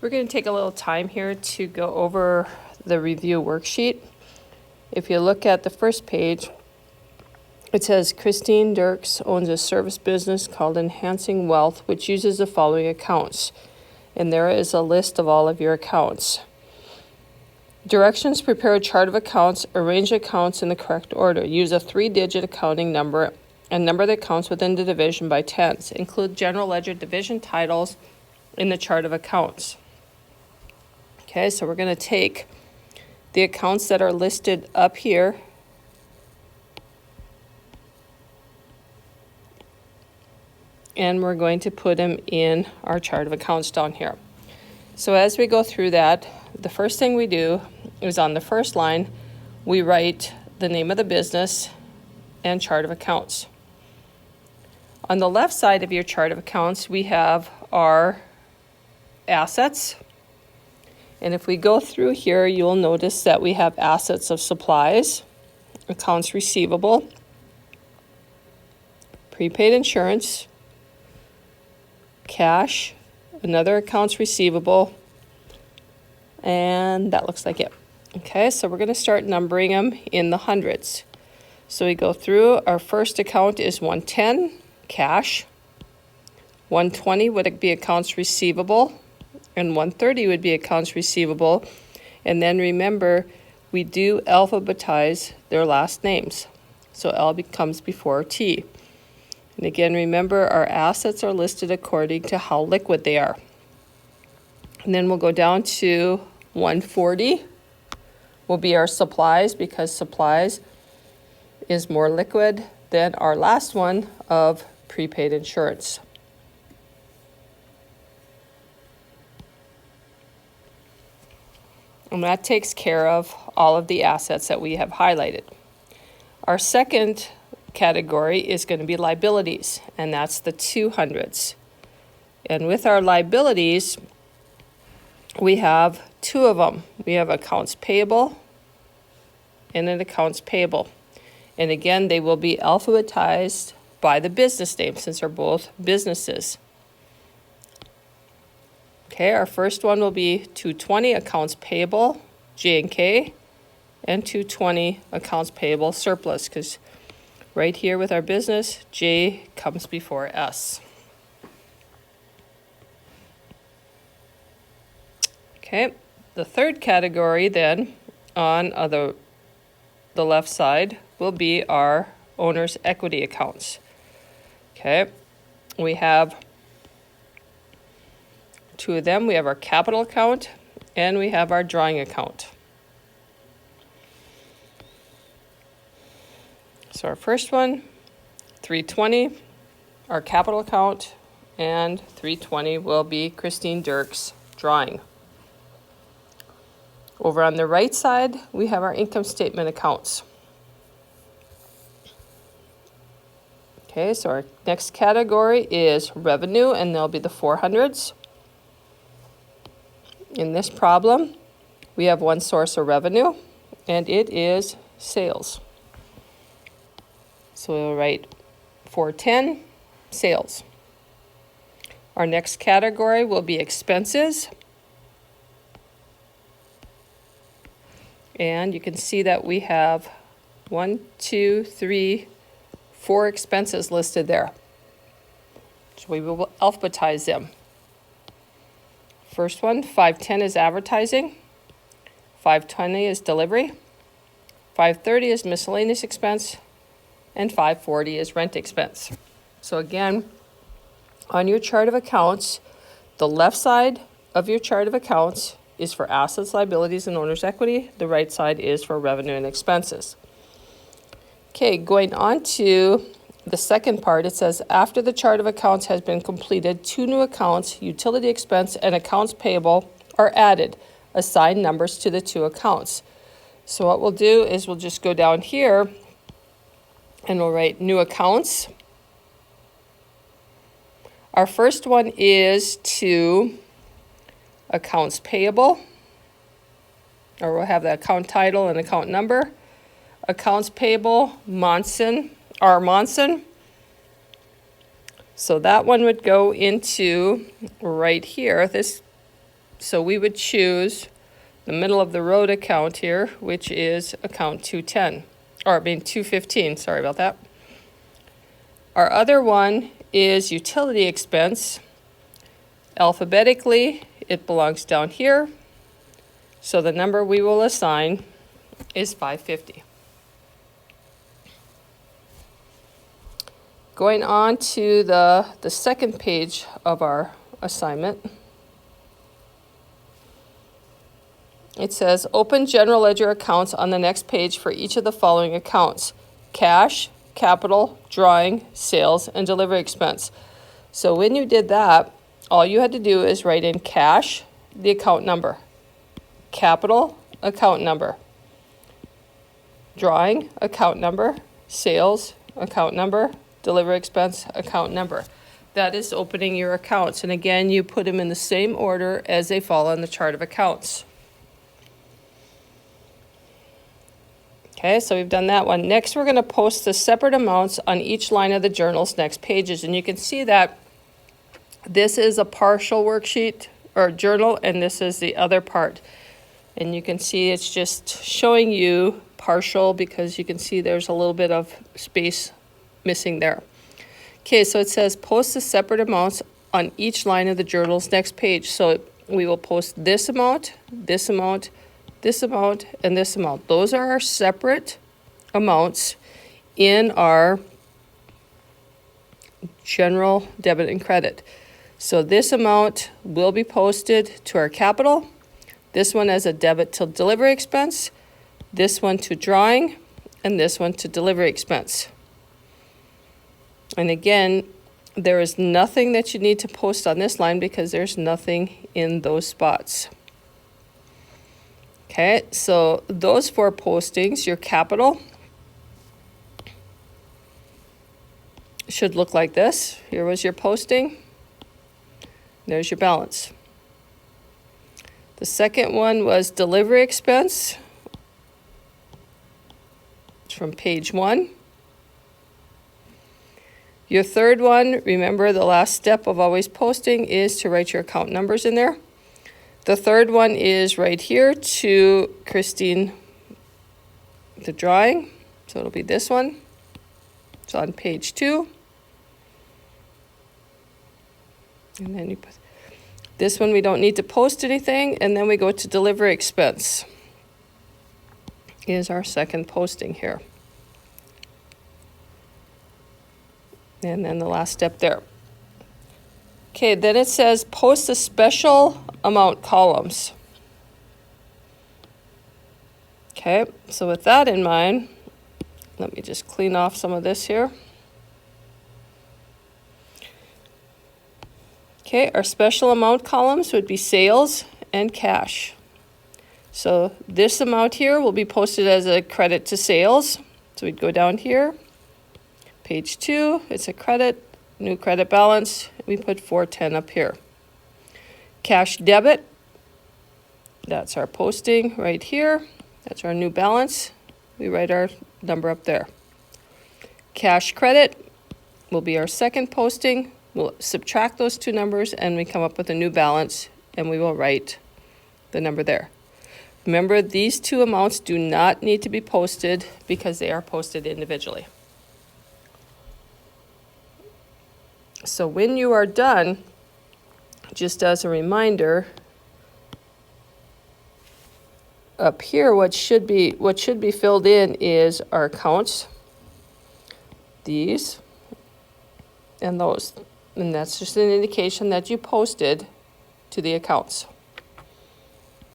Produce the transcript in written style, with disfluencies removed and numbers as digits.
We're going to take a little time here to go over the review worksheet. If you look at the first page, it says Christine Dirks owns a service business called Enhancing Wealth, which uses the following accounts. And there is a list of all of your accounts. Directions: prepare a chart of accounts, arrange accounts in the correct order. Use a 3-digit accounting number and number the accounts within the division by tens. Include general ledger division titles in the chart of accounts. Okay, so we're going to take the accounts that are listed up here and we're going to put them in our chart of accounts down here. So as we go through that, the first thing we do is on the first line, we write the name of the business and chart of accounts. On the left side of your chart of accounts, we have our assets. And if we go through here, you'll notice that we have assets of supplies, accounts receivable, prepaid insurance, cash, another accounts receivable, and that looks like it. Okay, so we're going to start numbering them in the hundreds. So we go through, our first account is 110, cash. 120 would be accounts receivable, and 130 would be accounts receivable. And then remember, we do alphabetize their last names. So L comes before T. And again, remember, our assets are listed according to how liquid they are. And then we'll go down to 140 will be our supplies, because supplies is more liquid than our last one of prepaid insurance. And that takes care of all of the assets that we have highlighted. Our second category is going to be liabilities, and that's the 200s. And with our liabilities, we have two of them. We have accounts payable and an accounts payable. And again, they will be alphabetized by the business name, since they're both businesses. Okay, our first one will be 220 accounts payable, J and K, and 220 accounts payable surplus, because right here with our business, J comes before S. Okay, the third category then on the left side will be our owner's equity accounts. Okay, we have two of them. We have our capital account and we have our drawing account. So our first one, 320, our capital account, and 320 will be Christine Dirks' drawing. Over on the right side, we have our income statement accounts. Okay, so our next category is revenue, and there'll be the 400s. In this problem, we have one source of revenue, and it is sales. So we'll write 410, sales. Our next category will be expenses. And you can see that we have 4 expenses listed there. So we will alphabetize them. First one, 510 is advertising. 520 is delivery. 530 is miscellaneous expense. And 540 is rent expense. So again, on your chart of accounts, the left side of your chart of accounts is for assets, liabilities, and owner's equity. The right side is for revenue and expenses. Okay, going on to the second part, it says, after the chart of accounts has been completed, 2 new accounts, utility expense and accounts payable, are added. Assign numbers to the 2 accounts. So what we'll do is we'll just go down here and we'll write new accounts. Our first one is to accounts payable, or we'll have the account title and account number. Accounts payable, Monson. So that one would go into right here, this So we would choose the middle of the road account here, which is account 210, or I mean 215, sorry about that. Our other one is utility expense. Alphabetically, it belongs down here. So the number we will assign is 550. Going on to the second page of our assignment. It says, open general ledger accounts on the next page for each of the following accounts: cash, capital, drawing, sales, and delivery expense. So when you did that, all you had to do is write in cash, the account number, capital, account number, drawing, account number, sales, account number, delivery expense, account number. That is opening your accounts. And again, you put them in the same order as they fall on the chart of accounts. Okay, so we've done that one. Next, we're going to post the separate amounts on each line of the journal's next pages. And you can see that this is a partial worksheet or journal, and this is the other part. And you can see it's just showing you partial because you can see there's a little bit of space missing there. Okay, so it says post the separate amounts on each line of the journal's next page. So we will post this amount, this amount, this amount, and this amount. Those are our separate amounts in our general debit and credit. So this amount will be posted to our capital, this one as a debit to delivery expense, this one to drawing, and this one to delivery expense. And again, there is nothing that you need to post on this line because there's nothing in those spots. Okay, so those four postings, your capital should look like this. Here was your posting. There's your balance. The second one was delivery expense. It's from page 1. Your third one, remember the last step of always posting is to write your account numbers in there. The third one is right here to Christine, the drawing. So it'll be this one. It's on page 2. And then you put this one, we don't need to post anything. And then we go to delivery expense. Is our second posting here. And then the last step there. Okay, then it says post the special amount columns. Okay, so with that in mind, let me just clean off some of this here. Okay, our special amount columns would be sales and cash. So this amount here will be posted as a credit to sales. So we'd go down here, page 2, it's a credit, new credit balance. We put 410 up here. Cash debit, that's our posting right here. That's our new balance. We write our number up there. Cash credit will be our second posting. We'll subtract those two numbers and we come up with a new balance and we will write the number there. Remember, these two amounts do not need to be posted because they are posted individually. So when you are done, just as a reminder, up here what should be filled in is our accounts, these and those. And that's just an indication that you posted to the accounts.